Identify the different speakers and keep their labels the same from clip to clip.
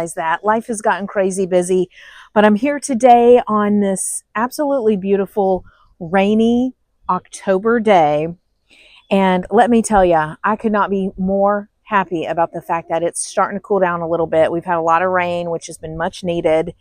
Speaker 1: realize that. Life has gotten crazy busy, but I'm here today on this absolutely beautiful rainy October day. And let me tell you, I could not be more happy about the fact that it's starting to cool down a little bit. We've had a lot of rain, which has been much needed.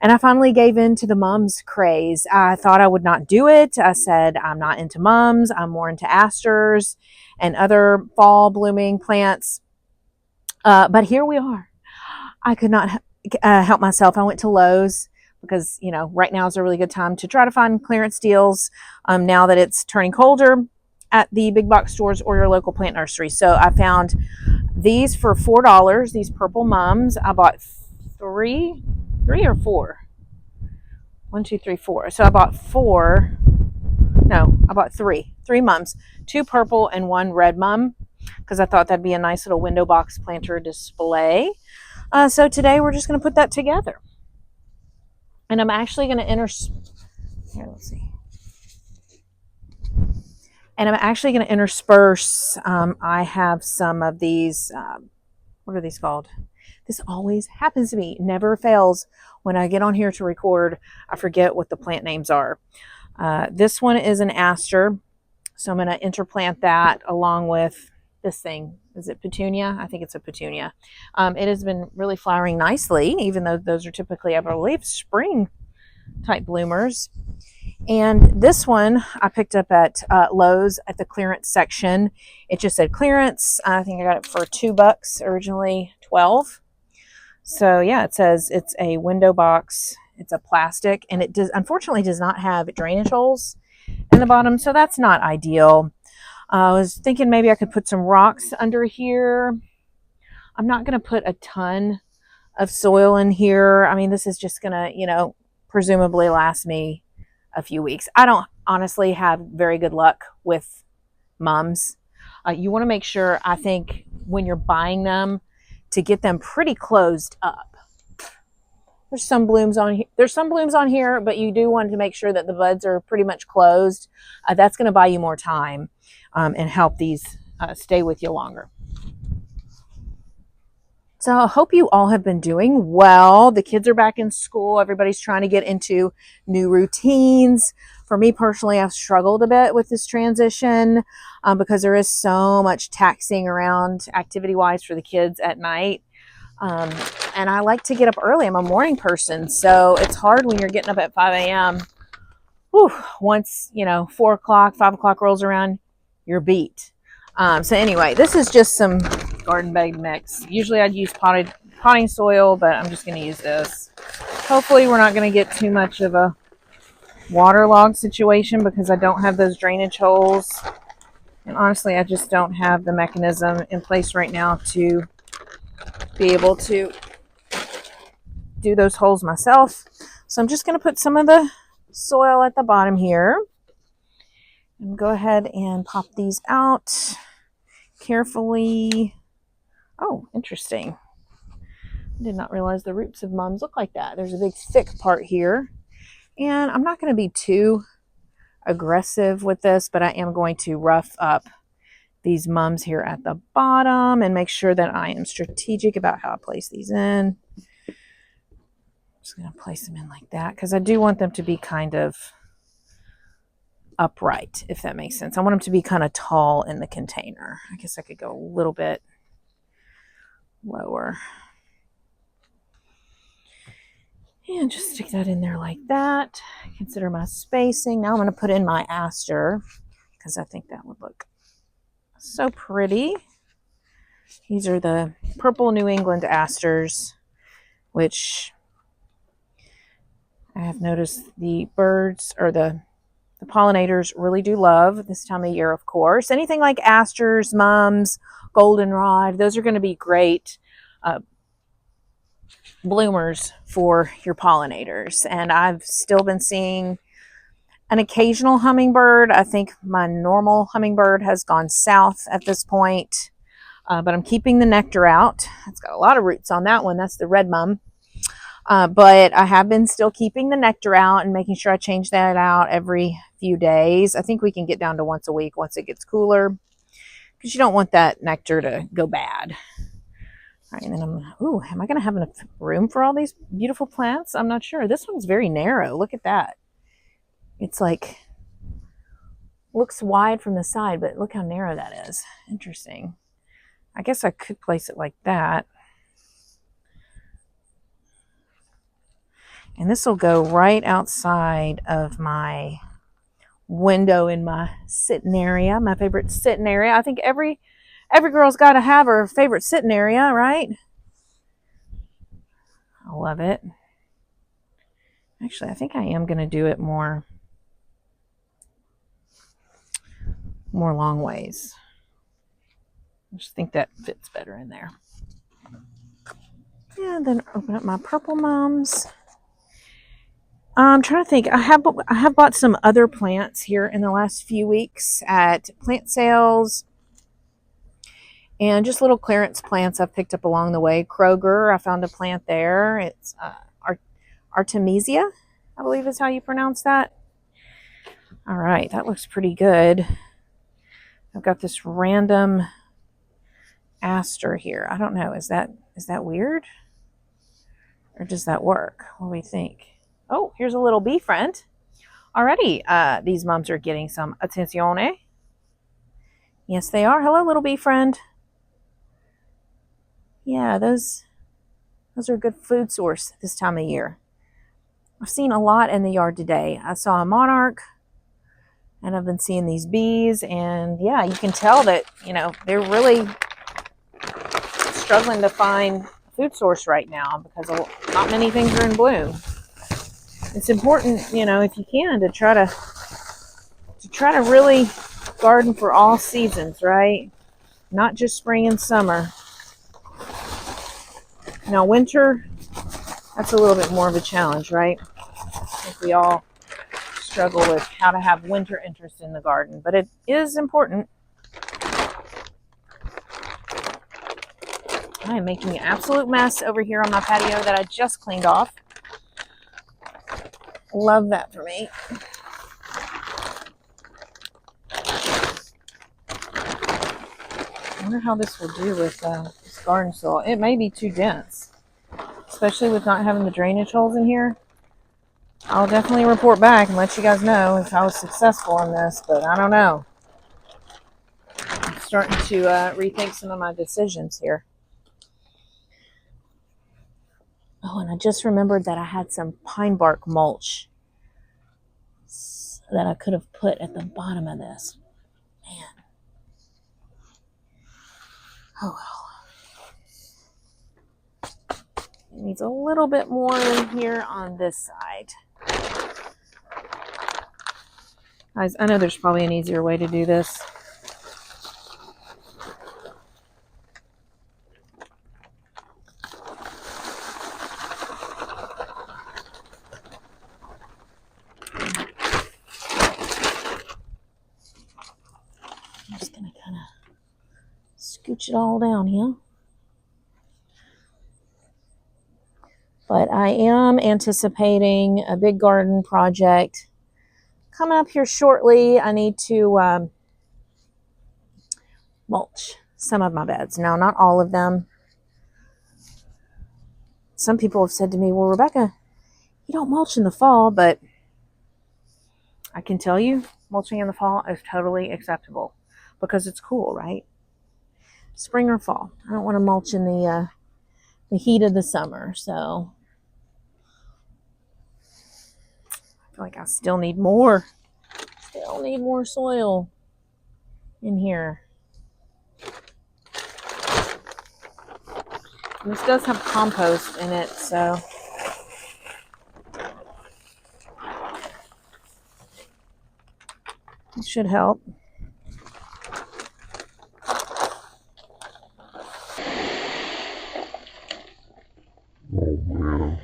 Speaker 1: And I finally gave in to the mums craze. I thought I would not do it. I said, I'm not into mums. I'm more into asters and other fall blooming plants. But here we are. I could not help myself. I went to Lowe's because, you know, right now is a really good time to try to find clearance deals now that it's turning colder at the big box stores or your local plant nursery. So I found these for $4, these purple mums. I bought three or four. 1, 2, 3, 4. So I bought four. No, I bought three mums, 2 purple and 1 red mum, because I thought that'd be a nice little window box planter display. So today we're just going to put that together. And I'm actually going to intersperse. I have some of these, what are these called? This always happens to me, never fails. When I get on here to record, I forget what the plant names are. This one is an aster, so I'm going to interplant that along with this thing. Is it petunia? I think it's a petunia. It has been really flowering nicely, even though those are typically, I believe, spring type bloomers. And this one I picked up at Lowe's at the clearance section. It just said clearance. I think I got it for $2, originally 12. So yeah, it says it's a window box. It's a plastic, and it unfortunately does not have drainage holes in the bottom, so that's not ideal. I was thinking maybe I could put some rocks under here. I'm not going to put a ton of soil in here. I mean, this is just going to, you know, presumably last me a few weeks. I don't honestly have very good luck with mums. You want to make sure, I think, when you're buying them, to get them pretty closed up. There's some blooms on here. But you do want to make sure that the buds are pretty much closed. That's going to buy you more time and help these stay with you longer. So I hope you all have been doing well. The kids are back in school. Everybody's trying to get into new routines. For me personally, I've struggled a bit with this transition because there is so much taxing around activity-wise for the kids at night. And I like to get up early. I'm a morning person, so it's hard when you're getting up at 5 a.m. Once, you know, 4 o'clock, 5 o'clock rolls around, you're beat. So anyway, this is just some garden bed mix. Usually I'd use potting soil, but I'm just going to use this. Hopefully we're not going to get too much of a waterlogged situation because I don't have those drainage holes. And honestly, I just don't have the mechanism in place right now to be able to do those holes myself. So I'm just going to put some of the soil at the bottom here and go ahead and pop these out carefully. Oh, interesting. I did not realize the roots of mums look like that. There's a big thick part here. And I'm not going to be too aggressive with this, but I am going to rough up these mums here at the bottom and make sure that I am strategic about how I place these in. I'm just going to place them in like that because I do want them to be kind of upright, if that makes sense. I want them to be kind of tall in the container. I guess I could go a little bit lower. And just stick that in there like that. Consider my spacing. Now I'm going to put in my aster because I think that would look so pretty. These are the purple New England asters, which I have noticed the birds or the pollinators really do love this time of year, of course. Anything like asters, mums, goldenrod, those are going to be great bloomers for your pollinators. And I've still been seeing an occasional hummingbird. I think my normal hummingbird has gone south at this point, but I'm keeping the nectar out. It's got a lot of roots on that one. That's the red mum. But I have been still keeping the nectar out and making sure I change that out every few days. I think we can get down to once a week once it gets cooler because you don't want that nectar to go bad. All right, and then am I going to have enough room for all these beautiful plants? I'm not sure. This one's very narrow. Look at that. It's like, looks wide from the side, but look how narrow that is. Interesting. I guess I could place it like that. And this will go right outside of my window in my sitting area, my favorite sitting area. I think every girl's got to have her favorite sitting area, right? I love it. Actually, I think I am going to do it more long ways. I just think that fits better in there. And then open up my purple mums. I'm trying to think. I have bought some other plants here in the last few weeks at plant sales, and just little clearance plants I've picked up along the way. Kroger, I found a plant there. It's Artemisia, I believe is how you pronounce that. All right, that looks pretty good. I've got this random aster here. I don't know. Is that weird? Or does that work? What do we think? Oh, here's a little bee friend. Already, these mums are getting some attenzione. Yes, they are. Hello, little bee friend. Yeah, those are a good food source this time of year. I've seen a lot in the yard today. I saw a monarch, and I've been seeing these bees, and yeah, you can tell that, they're really struggling to find food source right now because not many things are in bloom. It's important, if you can, to try to really garden for all seasons, right? Not just spring and summer. Now, winter, that's a little bit more of a challenge, right? I think we all struggle with how to have winter interest in the garden, but it is important. I am making an absolute mess over here on my patio that I just cleaned off. Love that for me. I wonder how this will do with this garden soil. It may be too dense, especially with not having the drainage holes in here. I'll definitely report back and let you guys know if I was successful in this, but I don't know. I'm starting to rethink some of my decisions here. Oh, and I just remembered that I had some pine bark mulch that I could have put at the bottom of this. Man. Oh well. It needs a little bit more in here on this side. Guys, I know there's probably an easier way to do this. I'm just going to kind of scooch it all down here. But I am anticipating a big garden project coming up here shortly. I need to mulch some of my beds. Now, not all of them. Some people have said to me, well, Rebecca, you don't mulch in the fall, but I can tell you mulching in the fall is totally acceptable because it's cool, right? Spring or fall. I don't want to mulch in the heat of the summer, so I feel like I still need more soil in here. And this does have compost in it, so it should help. Oh, man.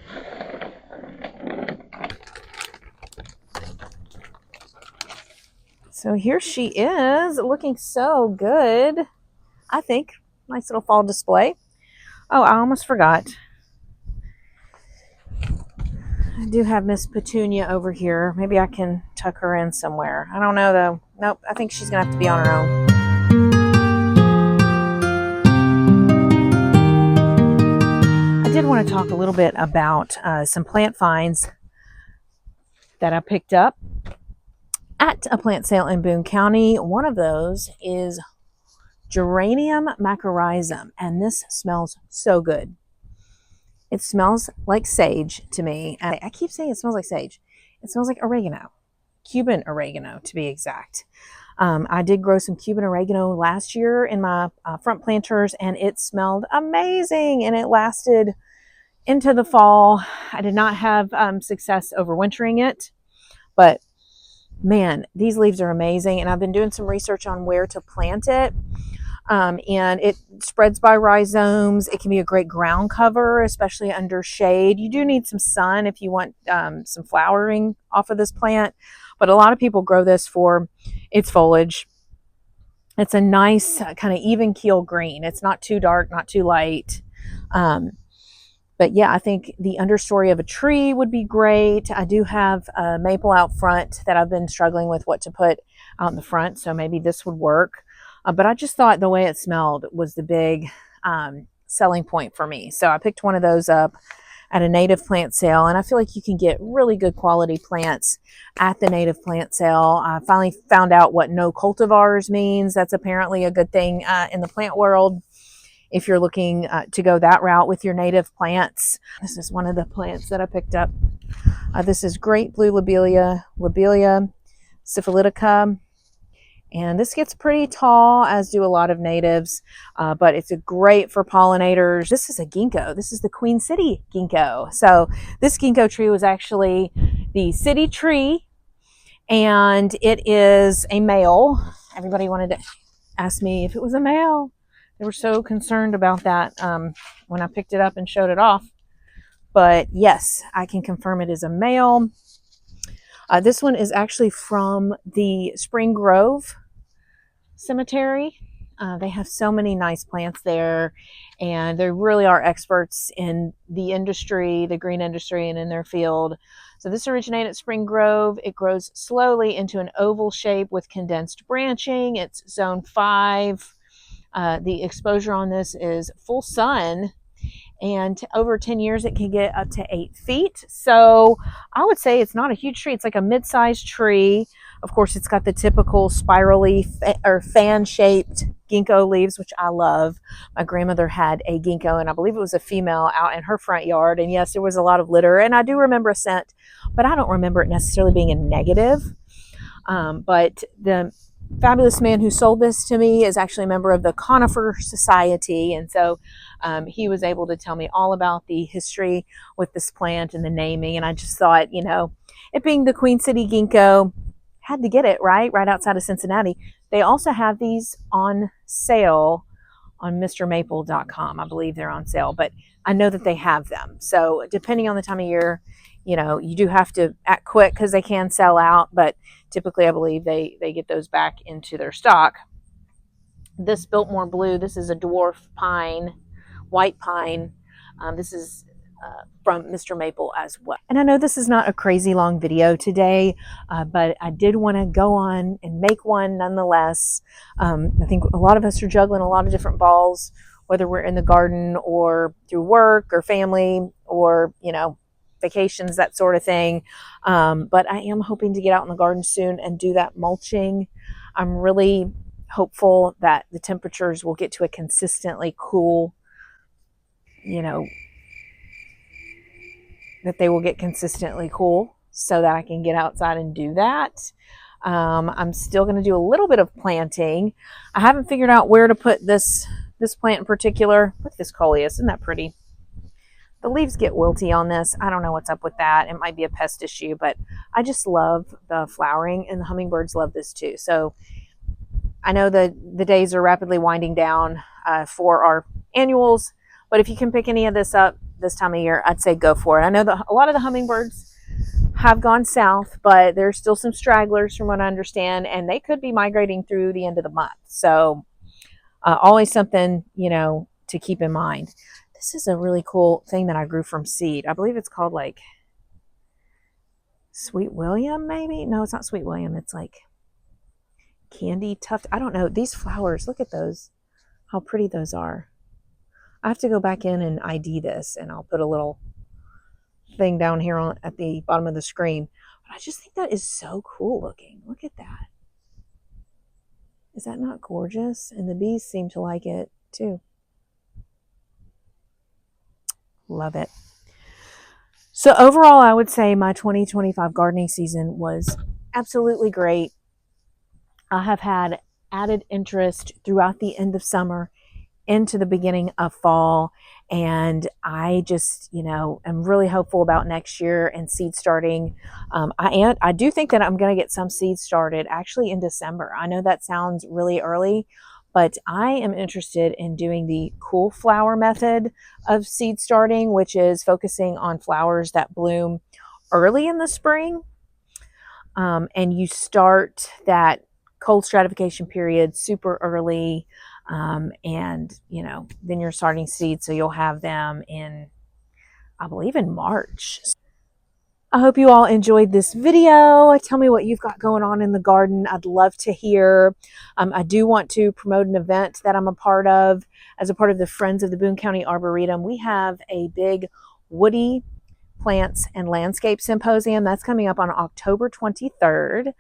Speaker 1: So here she is, looking so good. I think. Nice little fall display. Oh, I almost forgot. I do have Miss Petunia over here. Maybe I can tuck her in somewhere. I don't know, though. Nope, I think she's going to have to be on her own. did want to talk a little bit about some plant finds that I picked up at a plant sale in Boone County. One of those is geranium mycorrhizum, and this smells so good. It smells like sage to me. And I keep saying it smells like sage. It smells like oregano, Cuban oregano to be exact. I did grow some Cuban oregano last year in my front planters, and it smelled amazing, and it lasted into the fall. I did not have success overwintering it, but man, these leaves are amazing. And I've been doing some research on where to plant it. And it spreads by rhizomes. It can be a great ground cover, especially under shade. You do need some sun if you want some flowering off of this plant, but a lot of people grow this for its foliage. It's a nice kind of even keel green. It's not too dark, not too light. But yeah, I think the understory of a tree would be great. I do have a maple out front that I've been struggling with what to put out in the front, so maybe this would work. But I just thought the way it smelled was the big selling point for me. So I picked one of those up at a native plant sale, and I feel like you can get really good quality plants at the native plant sale. I finally found out what no cultivars means. That's apparently a good thing in the plant world if you're looking to go that route with your native plants. This is one of the plants that I picked up. This is great blue lobelia syphilitica. And this gets pretty tall, as do a lot of natives, but it's great for pollinators. This is a ginkgo. This is the Queen City ginkgo. So this ginkgo tree was actually the city tree, and it is a male. Everybody wanted to ask me if it was a male. They were so concerned about that when I picked it up and showed it off. But yes, I can confirm it is a male. This one is actually from the Spring Grove Cemetery. They have so many nice plants there, and they really are experts in the industry, the green industry, and in their field. So this originated at Spring Grove. It grows slowly into an oval shape with condensed branching. It's zone 5. The exposure on this is full sun, and over 10 years it can get up to 8 feet. So I would say it's not a huge tree. It's like a mid-sized tree. Of course, it's got the typical spirally or fan-shaped ginkgo leaves, which I love. My grandmother had a ginkgo, and I believe it was a female, out in her front yard. And yes, there was a lot of litter, and I do remember a scent, but I don't remember it necessarily being a negative. But the fabulous man who sold this to me is actually a member of the Conifer Society, and so he was able to tell me all about the history with this plant and the naming. And I just thought, you know, it being the Queen City ginkgo, had to get it right outside of Cincinnati. They also have these on sale on MrMaple.com. I believe they're on sale, but I know that they have them. So depending on the time of year, you know, you do have to act quick because they can sell out, but typically I believe they get those back into their stock. This Biltmore Blue, this is a dwarf pine, white pine. This is from Mr. Maple as well. And I know this is not a crazy long video today, but I did want to go on and make one nonetheless. I think a lot of us are juggling a lot of different balls, whether we're in the garden or through work or family or, you know, vacations, that sort of thing. But I am hoping to get out in the garden soon and do that mulching. I'm really hopeful that the temperatures will get to a consistently cool, you know, that they will get consistently cool so that I can get outside and do that. I'm still going to do a little bit of planting. I haven't figured out where to put this plant in particular. Look at this coleus, isn't that pretty? The leaves get wilty on this. I don't know what's up with that. It might be a pest issue, but I just love the flowering, and the hummingbirds love this too. So I know the days are rapidly winding down for our annuals, but if you can pick any of this up this time of year, I'd say go for it. I know that a lot of the hummingbirds have gone south, but there's still some stragglers from what I understand, and they could be migrating through the end of the month. So always something, you know, to keep in mind. This is a really cool thing that I grew from seed. I believe it's called like Sweet William, maybe? No, it's not Sweet William. It's like Candy Tuft. I don't know. These flowers, look at those. How pretty those are. I have to go back in and ID this, and I'll put a little thing down here at the bottom of the screen. But I just think that is so cool looking. Look at that. Is that not gorgeous? And the bees seem to like it too. Love it. So overall, I would say my 2025 gardening season was absolutely great. I have had added interest throughout the end of summer into the beginning of fall. And I just, am really hopeful about next year and seed starting. I do think that I'm going to get some seeds started actually in December. I know that sounds really early, but I am interested in doing the cool flower method of seed starting, which is focusing on flowers that bloom early in the spring. And you start that cold stratification period super early. And then you're starting seeds, so you'll have them in, I believe, in March. I hope you all enjoyed this video. Tell me what you've got going on in the garden. I'd love to hear. I do want to promote an event that I'm a part of as a part of the Friends of the Boone County Arboretum. We have a big woody Plants and Landscape Symposium. That's coming up on October 23rd.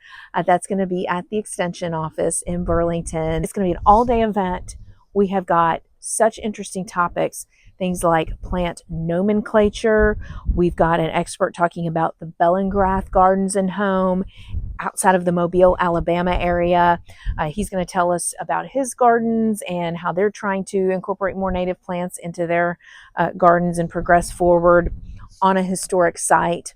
Speaker 1: That's going to be at the Extension office in Burlington. It's going to be an all-day event. We have got such interesting topics, things like plant nomenclature. We've got an expert talking about the Bellingrath Gardens and Home outside of the Mobile, Alabama area. He's going to tell us about his gardens and how they're trying to incorporate more native plants into their gardens and progress forward on a historic site.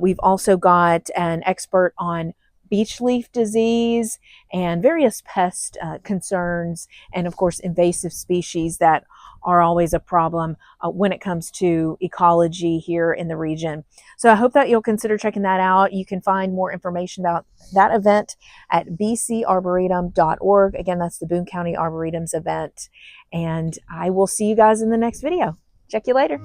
Speaker 1: We've also got an expert on beech leaf disease and various pest concerns, and of course invasive species that are always a problem when it comes to ecology here in the region. So I hope that you'll consider checking that out. You can find more information about that event at bcarboretum.org. Again, that's the Boone County Arboretum's event. And I will see you guys in the next video. Check you later.